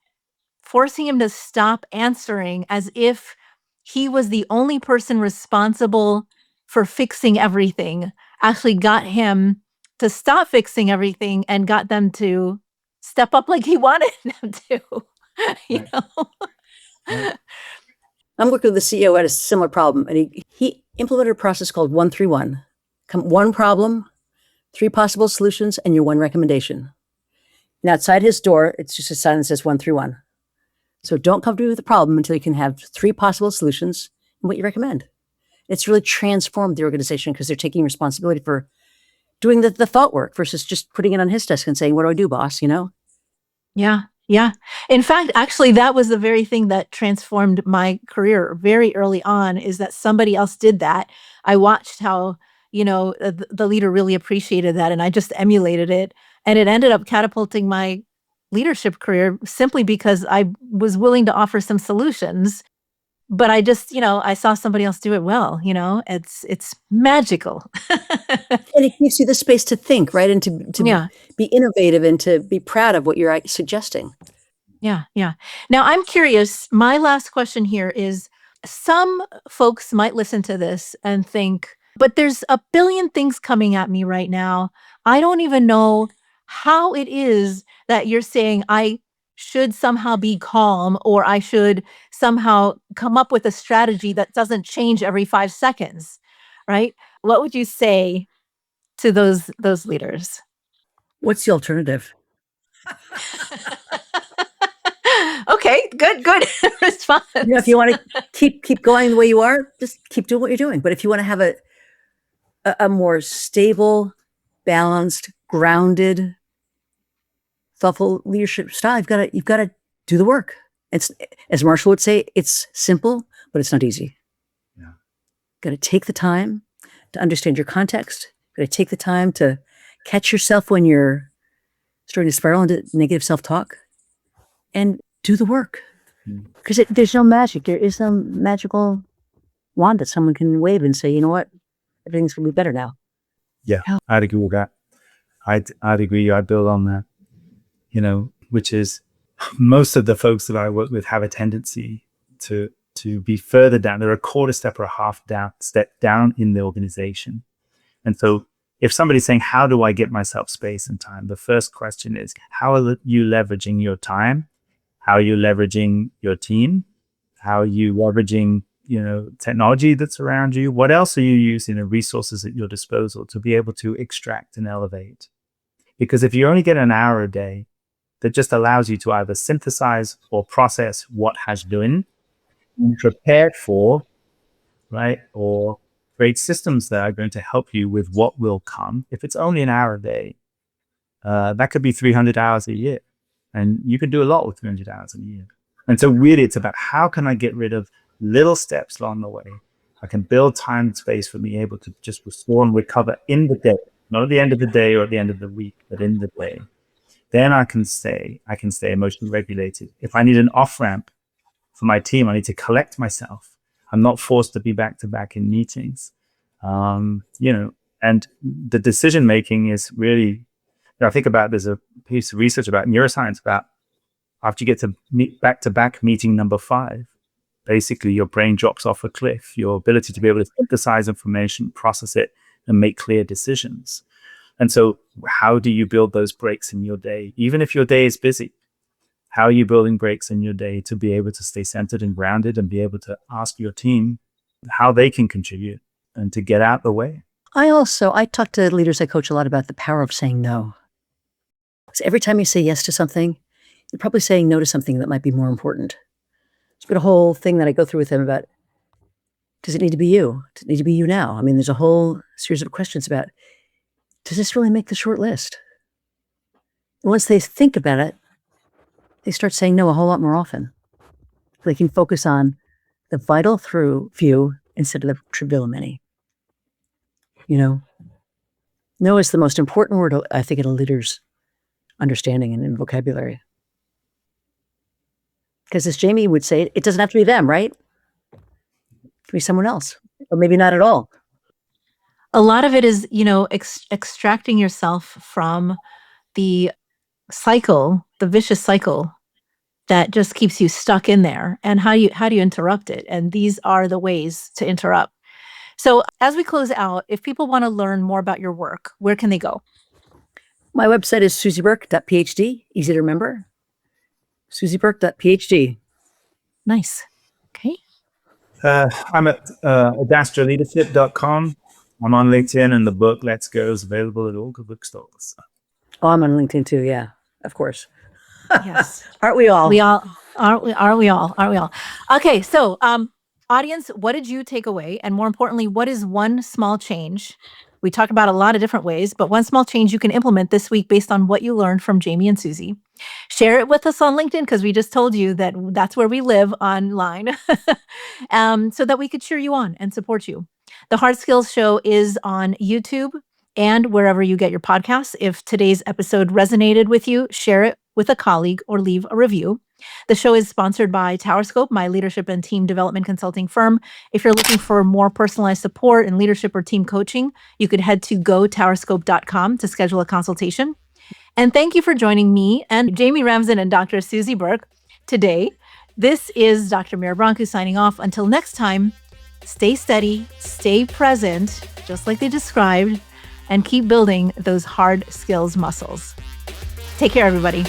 forcing him to stop answering as if he was the only person responsible for fixing everything actually got him to stop fixing everything and got them to step up like he wanted them to, you Right. know? Right. I'm working with a CEO who had a similar problem, and he implemented a process called 1-3-1. One problem, 3 possible solutions, and your 1 recommendation. And outside his door, it's just a sign that says 1-3-1. So don't come to me with a problem until you can have 3 possible solutions and what you recommend. It's really transformed the organization because they're taking responsibility for doing the thought work versus just putting it on his desk and saying, "What do I do, boss?" You know? Yeah, yeah. In fact, actually, that was the very thing that transformed my career very early on, is that somebody else did that. I watched how, the leader really appreciated that, and I just emulated it, and it ended up catapulting my leadership career simply because I was willing to offer some solutions, but I just, I saw somebody else do it well, It's magical. And it gives you the space to think, right? And to Yeah. be innovative and to be proud of what you're suggesting. Yeah, yeah. Now I'm curious, my last question here is, some folks might listen to this and think, but there's a billion things coming at me right now. I don't even know how it is that you're saying I should somehow be calm, or I should somehow come up with a strategy that doesn't change every 5 seconds, right? What would you say to those leaders? What's the alternative? Okay, good response. If you want to keep going the way you are, just keep doing what you're doing. But if you want to have a more stable, balanced, grounded, thoughtful leadership style, you've got to do the work. It's, as Marshall would say, it's simple, but it's not easy. Yeah. Got to take the time to understand your context. Got to take the time to catch yourself when you're starting to spiral into negative self-talk, and do the work. Because there's no magic. There is no magical wand that someone can wave and say, "You know what, everything's going to be better now." Yeah, I'd agree with that. I'd agree. I'd build on that, which is most of the folks that I work with have a tendency to be further down. They're a quarter step or a half step down in the organization. And so if somebody's saying, how do I get myself space and time? The first question is, how are you leveraging your time? How are you leveraging your team? How are you leveraging, technology that's around you? What else are you using, resources at your disposal to be able to extract and elevate? Because if you only get an hour a day, that just allows you to either synthesize or process what has been prepared for, right? Or create systems that are going to help you with what will come. If it's only an hour a day, that could be 300 hours a year. And you can do a lot with 300 hours a year. And so really it's about, how can I get rid of little steps along the way? I can build time and space for me able to just restore and recover in the day, not at the end of the day or at the end of the week, but in the day. Then I can stay emotionally regulated. If I need an off-ramp for my team, I need to collect myself. I'm not forced to be back-to-back in meetings. And the decision-making is really, I think about, there's a piece of research about neuroscience about after you get to back-to-back meeting number 5, basically your brain drops off a cliff. Your ability to be able to synthesize information, process it, and make clear decisions. And so how do you build those breaks in your day? Even if your day is busy, how are you building breaks in your day to be able to stay centered and grounded and be able to ask your team how they can contribute and to get out the way? I talk to leaders I coach a lot about the power of saying no. So every time you say yes to something, you're probably saying no to something that might be more important. There's been a whole thing that I go through with them about, does it need to be you? Does it need to be you now? I mean, there's a whole series of questions about, does this really make the short list? And once they think about it, they start saying no a whole lot more often. They can focus on the vital few instead of the trivial many. No is the most important word, I think, in a leader's understanding and in vocabulary. Because as Jamie would say, it doesn't have to be them, right? It can be someone else, or maybe not at all. A lot of it is, extracting yourself from the cycle, the vicious cycle that just keeps you stuck in there, and how do you interrupt it? And these are the ways to interrupt. So as we close out, if people want to learn more about your work, where can they go? My website is suzyburke.phd. Easy to remember. suzyburke.phd. Nice. Okay. I'm at adastraleadership.com. I'm on LinkedIn, and the book Let's Go is available at all good bookstores. Oh, I'm on LinkedIn too. Yeah, of course. Yes. Aren't we all? We all aren't we all? Aren't we all? Okay, so audience, what did you take away? And more importantly, what is one small change? We talked about a lot of different ways, but one small change you can implement this week based on what you learned from Jamie and Suzy. Share it with us on LinkedIn, because we just told you that that's where we live online, so that we could cheer you on and support you. The Hard Skills Show is on YouTube and wherever you get your podcasts. If today's episode resonated with you, share it with a colleague or leave a review. The show is sponsored by TowerScope, my leadership and team development consulting firm. If you're looking for more personalized support and leadership or team coaching, you could head to gotowerscope.com to schedule a consultation. And thank you for joining me and Jamie Ramsden and Dr. Suzy Burke today. This is Dr. Mira Brancu signing off. Until next time, stay steady, stay present, just like they described, and keep building those hard skills muscles. Take care, everybody.